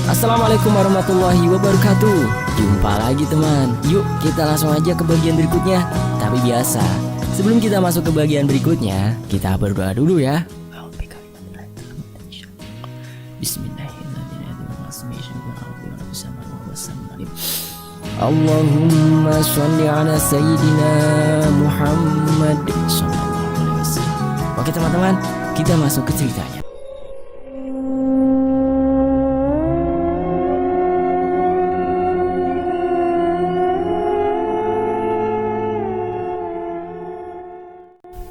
Assalamualaikum warahmatullahi wabarakatuh. Jumpa lagi teman. Yuk kita langsung aja ke bagian berikutnya. Tapi biasa, sebelum kita masuk ke bagian berikutnya, kita berdoa dulu ya. Bismillahirrahmanirrahim. Allahumma sholli ala sayyidina Muhammad sallallahu alaihi wasallam. Oke teman-teman, kita masuk ke ceritanya.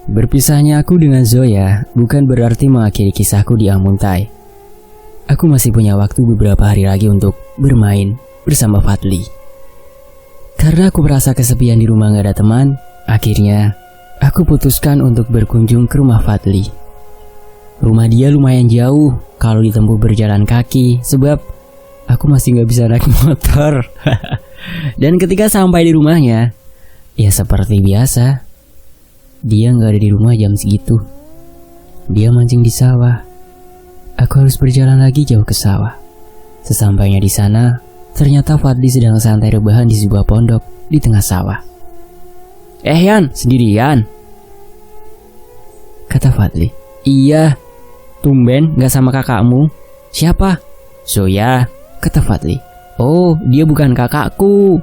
Berpisahnya aku dengan Zoya bukan berarti mengakhiri kisahku di Amuntai. Aku masih punya waktu beberapa hari lagi untuk bermain bersama Fadli. Karena aku merasa kesepian di rumah gak ada teman, akhirnya aku putuskan untuk berkunjung ke rumah Fadli. Rumah dia lumayan jauh kalau ditempuh berjalan kaki, sebab aku masih gak bisa naik motor. Dan ketika sampai di rumahnya, ya seperti biasa, dia gak ada di rumah jam segitu. Dia mancing di sawah. Aku harus berjalan lagi jauh ke sawah. Sesampainya di sana, ternyata Fadli sedang santai rebahan di sebuah pondok di tengah sawah. Yan, sendirian? Kata Fadli. Iya, tumben gak sama kakakmu. Siapa? Zoya, kata Fadli. Oh, dia bukan kakakku.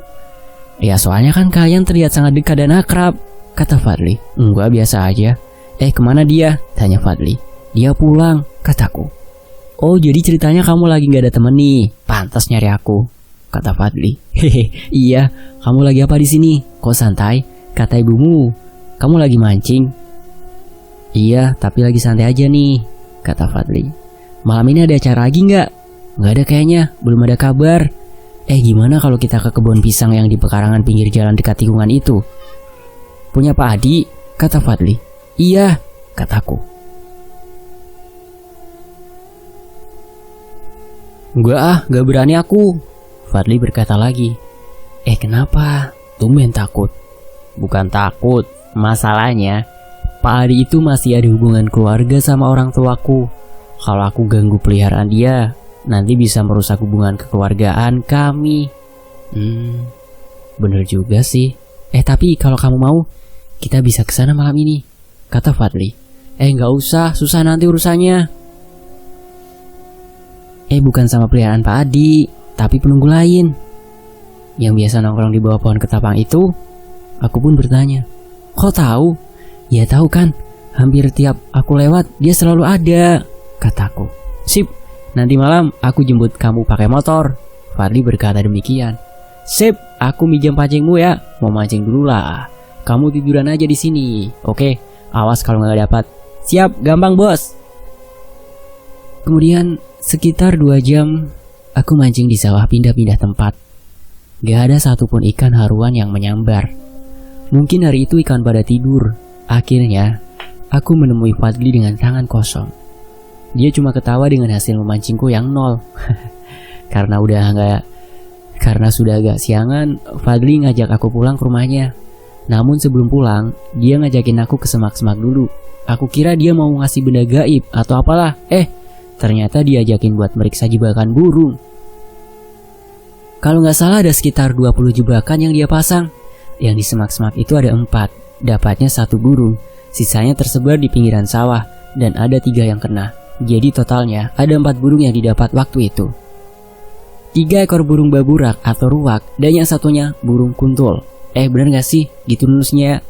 Ya soalnya kan kalian terlihat sangat dekat dan akrab, kata Fadli. Enggak, biasa aja. Kemana dia? Tanya Fadli. Dia pulang, kataku. Oh, jadi ceritanya kamu lagi gak ada temen nih. Pantas nyari aku, kata Fadli. Hehe, iya. Kamu lagi apa di sini? Kok santai? Kata ibumu, kamu lagi mancing. Iya, tapi lagi santai aja nih, kata Fadli. Malam ini ada acara lagi nggak? Nggak ada kayaknya, belum ada kabar. Gimana kalau kita ke kebun pisang yang di pekarangan pinggir jalan dekat tikungan itu? Punya Pak Adi, kata Fadli. Iya, kataku. Gak berani aku, Fadli berkata lagi. Kenapa? Tumben takut. Bukan takut, masalahnya Pak Adi itu masih ada hubungan keluarga sama orang tuaku. Kalau aku ganggu peliharaan dia, nanti bisa merusak hubungan kekeluargaan kami. Bener juga sih. Tapi kalau kamu mau, kita bisa kesana malam ini, kata Fadli. Gak usah, susah nanti urusannya. Bukan sama peliharaan Pak Adi, tapi penunggu lain yang biasa nongkrong di bawah pohon ketapang itu. Aku pun bertanya, kok tahu? Ya tahu kan, hampir tiap aku lewat dia selalu ada, kataku. Sip, nanti malam aku jemput kamu pakai motor, Fadli berkata demikian. Sip, aku minjam pancingmu ya, mau mancing dulu lah. Kamu tiduran aja di sini, oke? Awas kalau nggak dapat. Siap, gampang bos. Kemudian sekitar 2 jam aku mancing di sawah pindah-pindah tempat. Gak ada satupun ikan haruan yang menyambar. Mungkin hari itu ikan pada tidur. Akhirnya aku menemui Fadli dengan tangan kosong. Dia cuma ketawa dengan hasil memancingku yang 0. Karena sudah agak siangan, Fadli ngajak aku pulang ke rumahnya. Namun sebelum pulang, dia ngajakin aku ke semak-semak dulu. Aku kira dia mau ngasih benda gaib atau apalah. Ternyata diajakin buat meriksa jebakan burung. Kalau nggak salah ada sekitar 20 jebakan yang dia pasang. Yang di semak-semak itu ada 4, dapatnya 1 burung. Sisanya tersebar di pinggiran sawah dan ada 3 yang kena. Jadi totalnya ada 4 burung yang didapat waktu itu. 3 ekor burung baburak atau ruak dan yang satunya burung kuntul. Bener gak sih gitu nulisnya?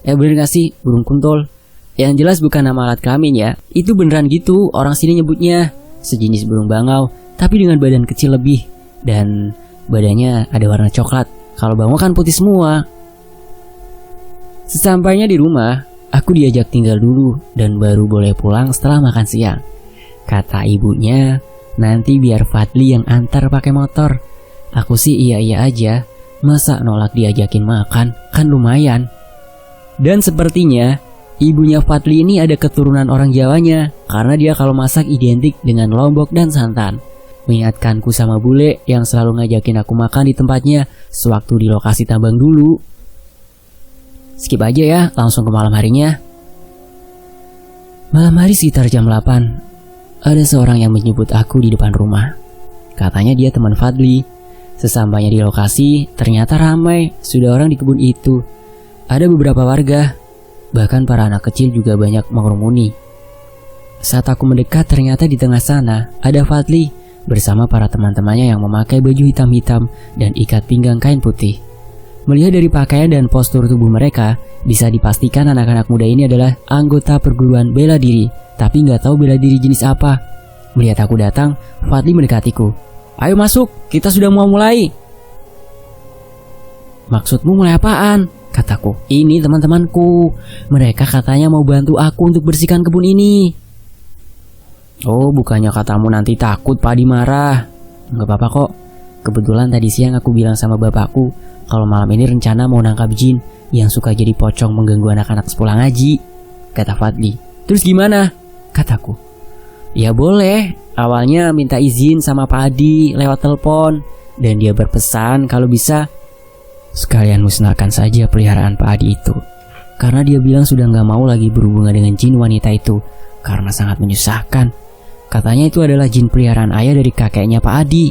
Bener gak sih burung kuntul? Yang jelas bukan nama alat kelamin ya. Itu beneran gitu orang sini nyebutnya. Sejenis burung bangau tapi dengan badan kecil lebih. Dan badannya ada warna coklat. Kalau bangau kan putih semua. Sesampainya di rumah, aku diajak tinggal dulu dan baru boleh pulang setelah makan siang. Kata ibunya, nanti biar Fadli yang antar pakai motor. Aku sih iya-iya aja. Masa nolak diajakin makan? Kan lumayan. Dan sepertinya ibunya Fadli ini ada keturunan orang Jawanya, karena dia kalau masak identik dengan lombok dan santan. Mengingatkanku sama bule yang selalu ngajakin aku makan di tempatnya sewaktu di lokasi tambang dulu. Skip aja ya, langsung ke malam harinya. Malam hari sekitar jam 8, ada seorang yang menjemput aku di depan rumah. Katanya dia teman Fadli. Sesampainya di lokasi, ternyata ramai, sudah orang di kebun itu. Ada beberapa warga, bahkan para anak kecil juga banyak mengerumuni. Saat aku mendekat, ternyata di tengah sana ada Fadli bersama para teman-temannya yang memakai baju hitam-hitam dan ikat pinggang kain putih. Melihat dari pakaian dan postur tubuh mereka, bisa dipastikan anak-anak muda ini adalah anggota perguruan bela diri, tapi nggak tahu bela diri jenis apa. Melihat aku datang, Fadli mendekatiku. "Ayo masuk, kita sudah mau mulai." "Maksudmu mulai apaan?" kataku. "Ini teman-temanku, mereka katanya mau bantu aku untuk bersihkan kebun ini." "Oh, bukannya katamu nanti takut Pak Adi marah." "Nggak apa-apa kok. Kebetulan tadi siang aku bilang sama bapakku kalau malam ini rencana mau nangkap jin yang suka jadi pocong mengganggu anak-anak sepulang ngaji," kata Fadli. "Terus gimana?" kataku. "Ya boleh, awalnya minta izin sama Pak Adi lewat telepon, dan dia berpesan kalau bisa sekalian musnahkan saja peliharaan Pak Adi itu. Karena dia bilang sudah nggak mau lagi berhubungan dengan jin wanita itu karena sangat menyusahkan. Katanya itu adalah jin peliharaan ayah dari kakeknya Pak Adi."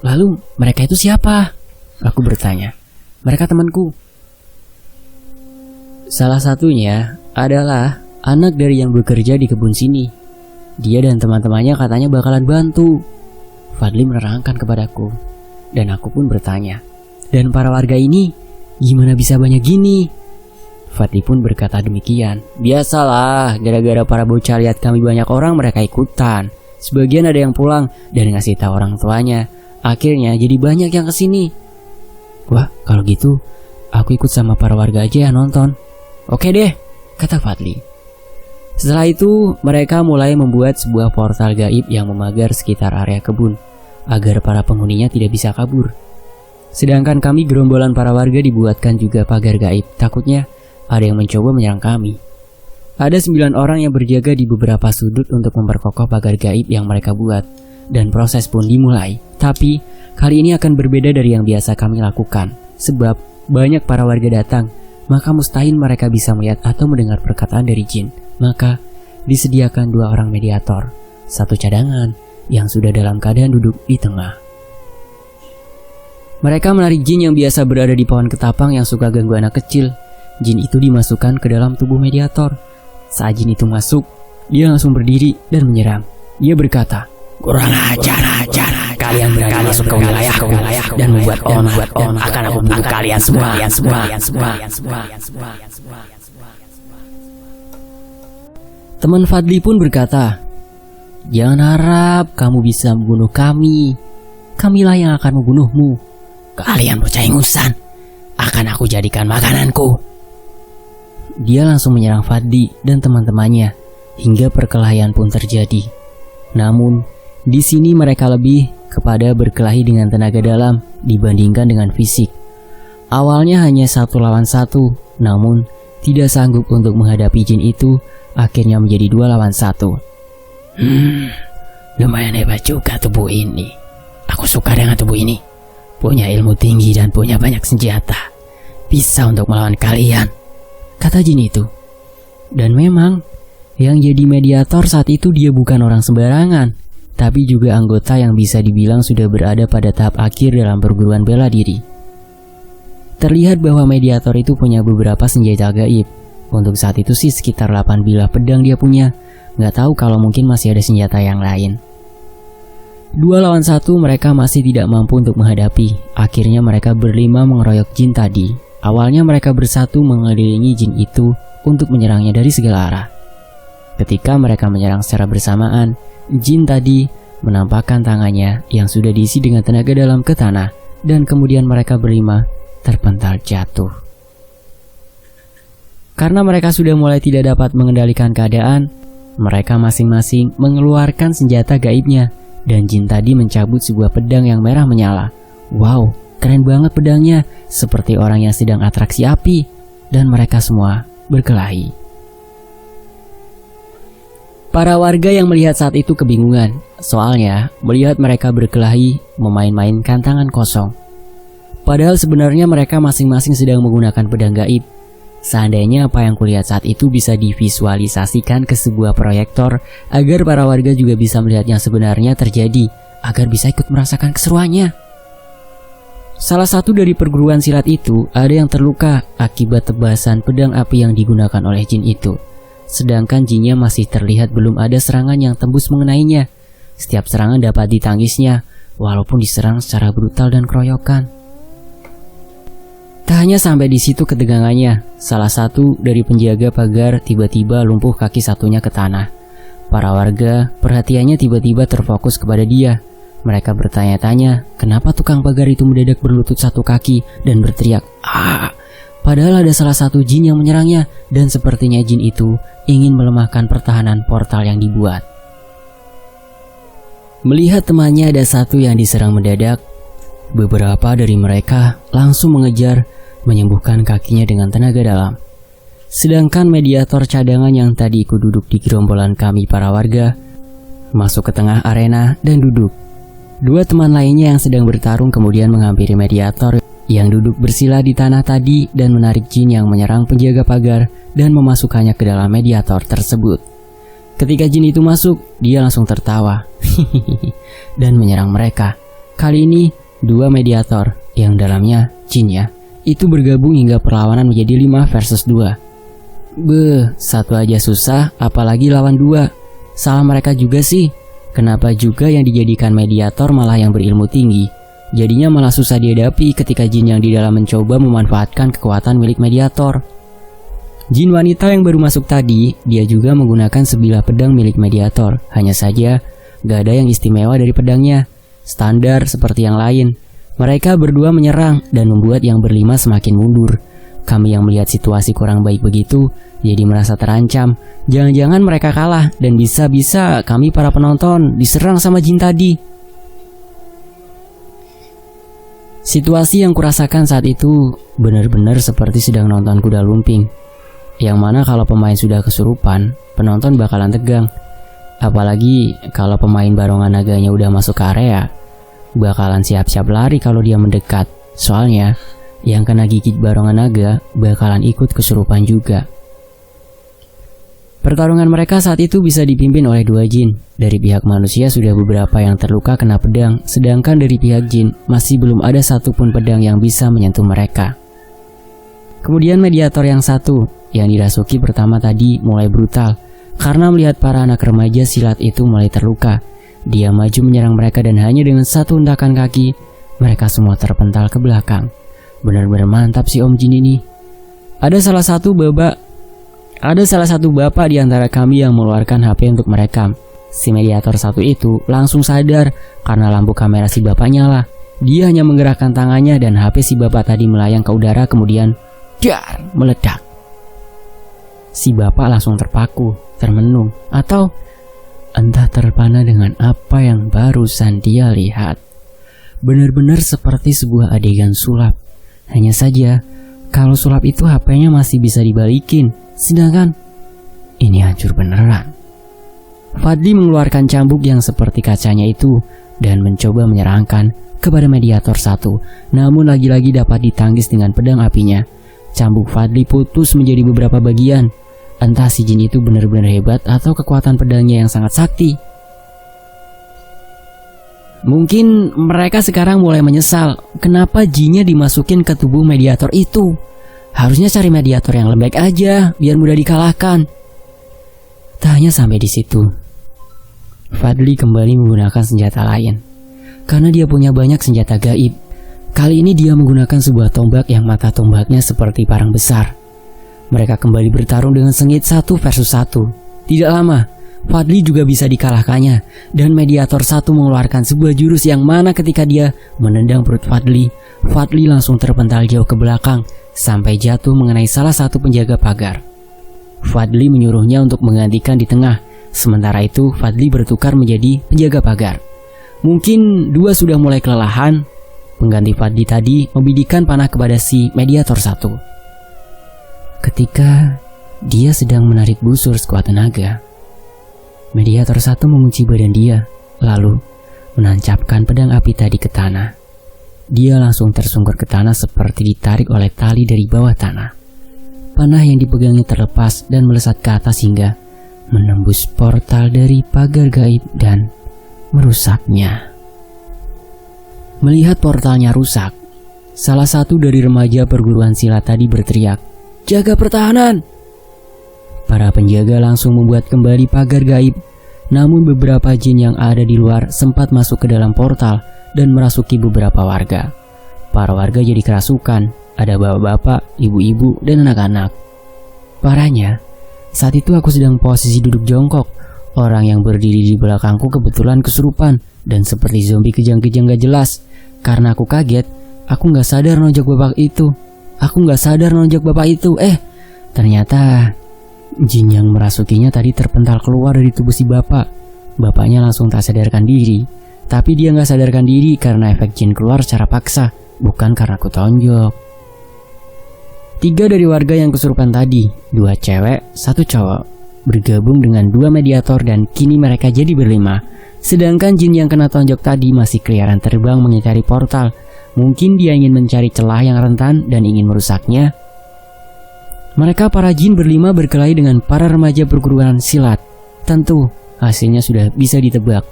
"Lalu mereka itu siapa?" aku bertanya. "Mereka temanku." Salah satunya adalah anak dari yang bekerja di kebun sini. Dia dan teman-temannya katanya bakalan bantu. Fadli menerangkan kepadaku, dan aku pun bertanya, "Dan para warga ini gimana bisa banyak gini?" Fadli pun berkata demikian. "Biasalah, gara-gara para bocah lihat kami banyak orang, mereka ikutan. Sebagian ada yang pulang dan ngasih tahu orang tuanya. Akhirnya jadi banyak yang kesini." "Wah, kalau gitu aku ikut sama para warga aja ya nonton." "Oke deh," kata Fadli. Setelah itu mereka mulai membuat sebuah portal gaib yang memagar sekitar area kebun agar para penghuninya tidak bisa kabur. Sedangkan kami gerombolan para warga dibuatkan juga pagar gaib, takutnya ada yang mencoba menyerang kami. Ada 9 orang yang berjaga di beberapa sudut untuk memperkokoh pagar gaib yang mereka buat, dan proses pun dimulai. Tapi kali ini akan berbeda dari yang biasa kami lakukan, sebab banyak para warga datang, maka mustahil mereka bisa melihat atau mendengar perkataan dari jin. Maka disediakan 2 orang mediator, 1 cadangan yang sudah dalam keadaan duduk di tengah. Mereka menarik jin yang biasa berada di pohon ketapang yang suka ganggu anak kecil. Jin itu dimasukkan ke dalam tubuh mediator. Saat jin itu masuk, dia langsung berdiri dan menyerang. Dia berkata, "Kurang ajar, kalian berani masuk ke wilayahku dan membuat on, akan aku bunuh kalian semua. Teman Fadli pun berkata, "Jangan harap kamu bisa membunuh kami. Kamilah yang akan membunuhmu. Kalian bocah ingusan, akan aku jadikan makananku." Dia langsung menyerang Fadli dan teman-temannya hingga perkelahian pun terjadi. Namun, di sini mereka lebih kepada berkelahi dengan tenaga dalam dibandingkan dengan fisik. Awalnya hanya 1 lawan 1, namun tidak sanggup untuk menghadapi jin itu, akhirnya menjadi 2 lawan 1. Lumayan hebat juga tubuh ini. Aku suka dengan tubuh ini. Punya ilmu tinggi dan punya banyak senjata. Bisa untuk melawan kalian, kata jin itu. Dan memang, yang jadi mediator saat itu dia bukan orang sembarangan, tapi juga anggota yang bisa dibilang sudah berada pada tahap akhir dalam perguruan bela diri. Terlihat bahwa mediator itu punya beberapa senjata gaib. Untuk saat itu sih sekitar 8 bilah pedang dia punya. Nggak tahu kalau mungkin masih ada senjata yang lain. 2 lawan 1 mereka masih tidak mampu untuk menghadapi. Akhirnya mereka berlima mengeroyok jin tadi. Awalnya mereka bersatu mengelilingi jin itu untuk menyerangnya dari segala arah. Ketika mereka menyerang secara bersamaan, jin tadi menampakkan tangannya yang sudah diisi dengan tenaga dalam ke tanah, dan kemudian mereka berlima terpental jatuh. Karena mereka sudah mulai tidak dapat mengendalikan keadaan, mereka masing-masing mengeluarkan senjata gaibnya, dan jin tadi mencabut sebuah pedang yang merah menyala. Wow, keren banget pedangnya, seperti orang yang sedang atraksi api, dan mereka semua berkelahi. Para warga yang melihat saat itu kebingungan, soalnya melihat mereka berkelahi memain-mainkan tangan kosong. Padahal sebenarnya mereka masing-masing sedang menggunakan pedang gaib. Seandainya apa yang kulihat saat itu bisa divisualisasikan ke sebuah proyektor agar para warga juga bisa melihat yang sebenarnya terjadi, agar bisa ikut merasakan keseruannya. Salah satu dari perguruan silat itu ada yang terluka akibat tebasan pedang api yang digunakan oleh jin itu. Sedangkan jinnya masih terlihat belum ada serangan yang tembus mengenainya. Setiap serangan dapat ditangisnya, walaupun diserang secara brutal dan keroyokan. Tak hanya sampai di situ ketegangannya, salah satu dari penjaga pagar tiba-tiba lumpuh kaki satunya ke tanah. Para warga perhatiannya tiba-tiba terfokus kepada dia. Mereka bertanya-tanya, kenapa tukang pagar itu mendadak berlutut satu kaki dan berteriak, "Ah!" Padahal ada salah satu jin yang menyerangnya, dan sepertinya jin itu ingin melemahkan pertahanan portal yang dibuat. Melihat temannya ada satu yang diserang mendadak, beberapa dari mereka langsung mengejar, menyembuhkan kakinya dengan tenaga dalam. Sedangkan mediator cadangan yang tadi ikut duduk di gerombolan kami para warga, masuk ke tengah arena dan duduk. Dua teman lainnya yang sedang bertarung kemudian menghampiri mediator yang duduk bersila di tanah tadi dan menarik jin yang menyerang penjaga pagar dan memasukkannya ke dalam mediator tersebut. Ketika jin itu masuk, dia langsung tertawa dan menyerang mereka. Kali ini dua mediator yang dalamnya jinnya itu bergabung hingga perlawanan menjadi 5 versus 2. Satu aja susah, apalagi lawan 2. Salah mereka juga sih. Kenapa juga yang dijadikan mediator malah yang berilmu tinggi? Jadinya malah susah dihadapi ketika jin yang di dalam mencoba memanfaatkan kekuatan milik mediator. Jin wanita yang baru masuk tadi, dia juga menggunakan sebilah pedang milik mediator. Hanya saja, gak ada yang istimewa dari pedangnya. Standar seperti yang lain. Mereka berdua menyerang dan membuat yang berlima semakin mundur. Kami yang melihat situasi kurang baik begitu, jadi merasa terancam. Jangan-jangan mereka kalah dan bisa-bisa kami para penonton diserang sama jin tadi. Situasi yang kurasakan saat itu benar-benar seperti sedang nonton kuda lumping. Yang mana kalau pemain sudah kesurupan, penonton bakalan tegang. Apalagi kalau pemain barongan naganya udah masuk ke area, bakalan siap-siap lari kalau dia mendekat. Soalnya yang kena gigit barongan naga bakalan ikut kesurupan juga. Pertarungan mereka saat itu bisa dipimpin oleh 2 jin. Dari pihak manusia sudah beberapa yang terluka kena pedang, sedangkan dari pihak jin masih belum ada satupun pedang yang bisa menyentuh mereka. Kemudian mediator yang satu yang dirasuki pertama tadi mulai brutal karena melihat para anak remaja silat itu mulai terluka. Dia maju menyerang mereka dan hanya dengan satu hentakan kaki mereka semua terpental ke belakang. Benar-benar mantap si Om Jin ini. Ada salah satu bapak di antara kami yang mengeluarkan HP untuk merekam. Si mediator satu itu langsung sadar karena lampu kamera si bapak nyala. Dia hanya menggerakkan tangannya dan HP si bapak tadi melayang ke udara kemudian dar meledak. Si bapak langsung terpaku, termenung, atau entah terpana dengan apa yang barusan dia lihat. Benar-benar seperti sebuah adegan sulap. Hanya saja, kalau sulap itu HP-nya masih bisa dibalikin, sedangkan ini hancur beneran. Fadli mengeluarkan cambuk yang seperti kacanya itu dan mencoba menyerangkan kepada mediator satu, namun lagi-lagi dapat ditangkis dengan pedang apinya. Cambuk Fadli putus menjadi beberapa bagian. Entah si jin itu benar-benar hebat atau kekuatan pedangnya yang sangat sakti. Mungkin mereka sekarang mulai menyesal kenapa jinnya dimasukin ke tubuh mediator itu. Harusnya cari mediator yang lembek aja biar mudah dikalahkan. Tak hanya sampai di situ, Fadli kembali menggunakan senjata lain. Karena dia punya banyak senjata gaib. Kali ini dia menggunakan sebuah tombak yang mata tombaknya seperti parang besar. Mereka kembali bertarung dengan sengit 1 versus 1. Tidak lama, Fadli juga bisa dikalahkannya dan mediator satu mengeluarkan sebuah jurus yang mana ketika dia menendang perut Fadli, Fadli langsung terpental jauh ke belakang sampai jatuh mengenai salah satu penjaga pagar. Fadli menyuruhnya untuk menggantikan di tengah. Sementara itu Fadli bertukar menjadi penjaga pagar. Mungkin 2 sudah mulai kelelahan. Pengganti Fadli tadi membidikan panah kepada si mediator satu. Ketika dia sedang menarik busur sekuat tenaga, mediator satu mengunci badan dia, lalu menancapkan pedang api tadi ke tanah. Dia langsung tersungkur ke tanah seperti ditarik oleh tali dari bawah tanah. panah yang dipegangnya terlepas dan melesat ke atas hingga menembus portal dari pagar gaib dan merusaknya. Melihat portalnya rusak, salah satu dari remaja perguruan silat tadi berteriak, "Jaga pertahanan!" Para penjaga langsung membuat kembali pagar gaib, namun beberapa jin yang ada di luar sempat masuk ke dalam portal dan merasuki beberapa warga. Para warga jadi kerasukan, ada bapak-bapak, ibu-ibu, dan anak-anak. Parahnya, saat itu aku sedang posisi duduk jongkok. Orang yang berdiri di belakangku kebetulan kesurupan dan seperti zombie kejang-kejang gak jelas. Karena aku kaget, aku gak sadar nonjok bapak itu. Ternyata jin yang merasukinya tadi terpental keluar dari tubuh si bapak. Bapaknya langsung tak sadarkan diri. Tapi dia gak sadarkan diri karena efek jin keluar secara paksa, bukan karena aku tonjok. 3 dari warga yang kesurupan tadi, 2 cewek, 1 cowok, bergabung dengan 2 mediator dan kini mereka jadi berlima. Sedangkan jin yang kena tonjok tadi masih keliaran terbang mengitari portal. Mungkin dia ingin mencari celah yang rentan dan ingin merusaknya. Mereka para jin berlima berkelahi dengan para remaja perguruan silat. Tentu, hasilnya sudah bisa ditebak.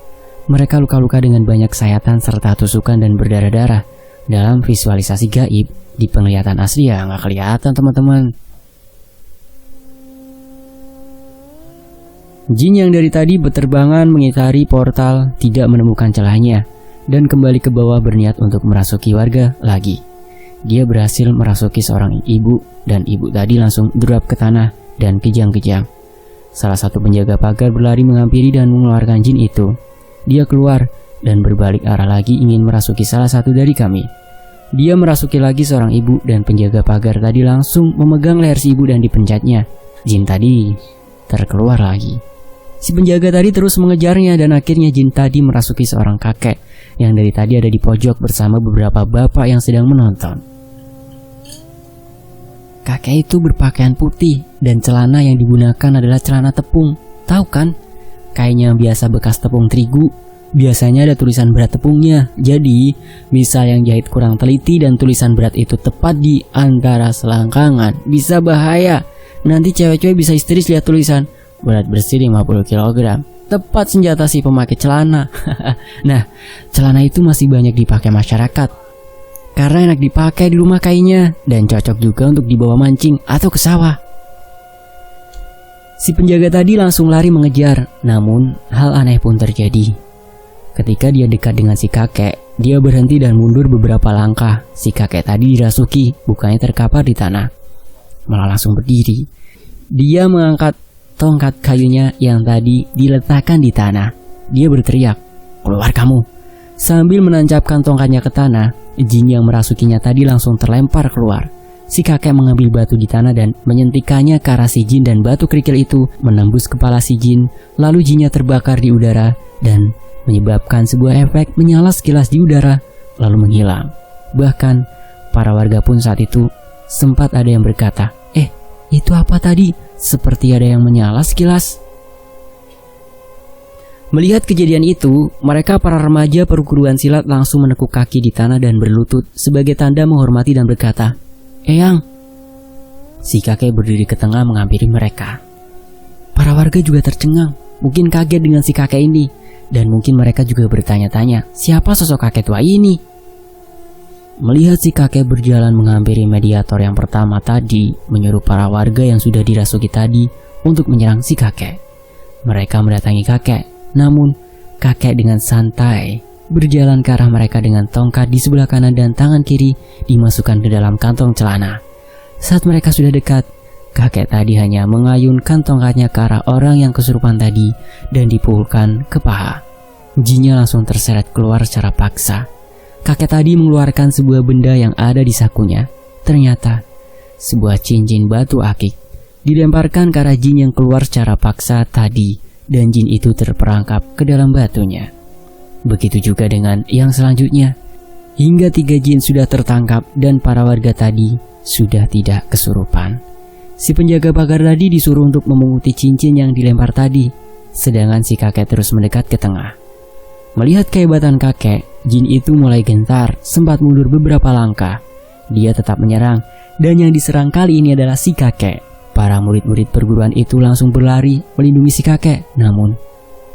Mereka luka-luka dengan banyak sayatan serta tusukan dan berdarah-darah. Dalam visualisasi gaib, di penglihatan asli ya nggak kelihatan teman-teman. Jin yang dari tadi berterbangan mengitari portal tidak menemukan celahnya dan kembali ke bawah berniat untuk merasuki warga lagi. Dia berhasil merasuki seorang ibu dan ibu tadi langsung drop ke tanah dan kejang-kejang. Salah satu penjaga pagar berlari menghampiri dan mengeluarkan jin itu. Dia keluar dan berbalik arah lagi ingin merasuki salah satu dari kami. Dia merasuki lagi seorang ibu dan penjaga pagar tadi langsung memegang leher si ibu dan dipencatnya. Jin tadi terkeluar lagi. Si penjaga tadi terus mengejarnya dan akhirnya jin tadi merasuki seorang kakek yang dari tadi ada di pojok bersama beberapa bapak yang sedang menonton. Kakek itu berpakaian putih dan celana yang digunakan adalah celana tepung. Tahu kan? Kayaknya biasa bekas tepung terigu. Biasanya ada tulisan berat tepungnya. Jadi, misal yang jahit kurang teliti dan tulisan berat itu tepat di antara selangkangan, bisa bahaya. Nanti cewek-cewek bisa histeris lihat tulisan berat bersih 50 kg. Tepat senjata si pemakai celana. Nah, celana itu masih banyak dipakai masyarakat karena enak dipakai di rumah kayaknya dan cocok juga untuk dibawa mancing atau ke sawah. Si penjaga tadi langsung lari mengejar, namun hal aneh pun terjadi. Ketika dia dekat dengan si kakek, dia berhenti dan mundur beberapa langkah. Si kakek tadi dirasuki, bukannya terkapar di tanah, malah langsung berdiri. Dia mengangkat tongkat kayunya yang tadi diletakkan di tanah. Dia berteriak, "Keluar kamu!" Sambil menancapkan tongkatnya ke tanah, jin yang merasukinya tadi langsung terlempar keluar. Si kakek mengambil batu di tanah dan menyentikannya ke arah si jin dan batu kerikil itu menembus kepala si jin. Lalu jinnya terbakar di udara dan menyebabkan sebuah efek menyala sekilas di udara lalu menghilang. Bahkan para warga pun saat itu sempat ada yang berkata, itu apa tadi? Seperti ada yang menyala sekilas." Melihat kejadian itu, mereka para remaja perguruan silat langsung menekuk kaki di tanah dan berlutut sebagai tanda menghormati dan berkata, "Eyang." Si kakek berdiri ke tengah menghampiri mereka. Para warga juga tercengang, mungkin kaget dengan si kakek ini. Dan mungkin mereka juga bertanya-tanya, siapa sosok kakek tua ini? Melihat si kakek berjalan menghampiri mediator yang pertama tadi, menyuruh para warga yang sudah dirasuki tadi untuk menyerang si kakek. Mereka mendatangi kakek, namun kakek dengan santai berjalan ke arah mereka dengan tongkat di sebelah kanan dan tangan kiri dimasukkan ke dalam kantong celana. Saat mereka sudah dekat, kakek tadi hanya mengayunkan tongkatnya ke arah orang yang kesurupan tadi dan dipukulkan ke paha. Jinnya langsung terseret keluar secara paksa. Kakek tadi mengeluarkan sebuah benda yang ada di sakunya. Ternyata sebuah cincin batu akik dilemparkan ke arah jin yang keluar secara paksa tadi dan jin itu terperangkap ke dalam batunya. Begitu juga dengan yang selanjutnya. Hingga 3 jin sudah tertangkap dan para warga tadi sudah tidak kesurupan. Si penjaga pagar tadi disuruh untuk memunguti cincin yang dilempar tadi, sedangkan si kakek terus mendekat ke tengah. Melihat kehebatan kakek, jin itu mulai gentar, sempat mundur beberapa langkah. Dia tetap menyerang, dan yang diserang kali ini adalah si kakek. Para murid-murid perguruan itu langsung berlari melindungi si kakek, namun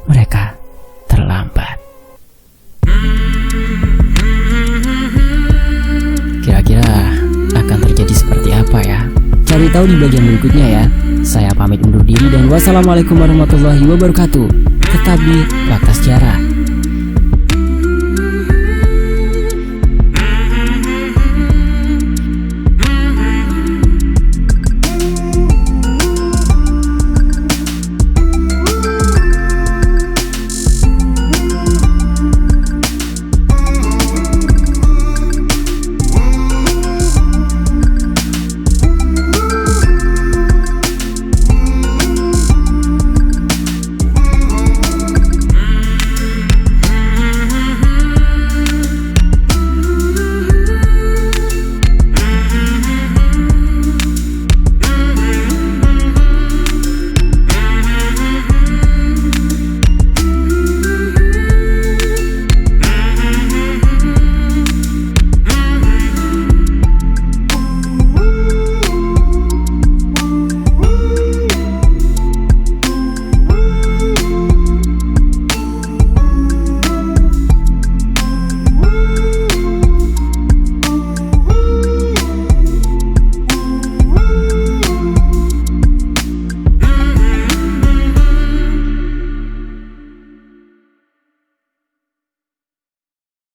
mereka terlambat. Kira-kira akan terjadi seperti apa ya? Cari tahu di bagian berikutnya ya. Saya pamit undur diri dan wassalamualaikum warahmatullahi wabarakatuh. Tetap di Fakta Sejarah.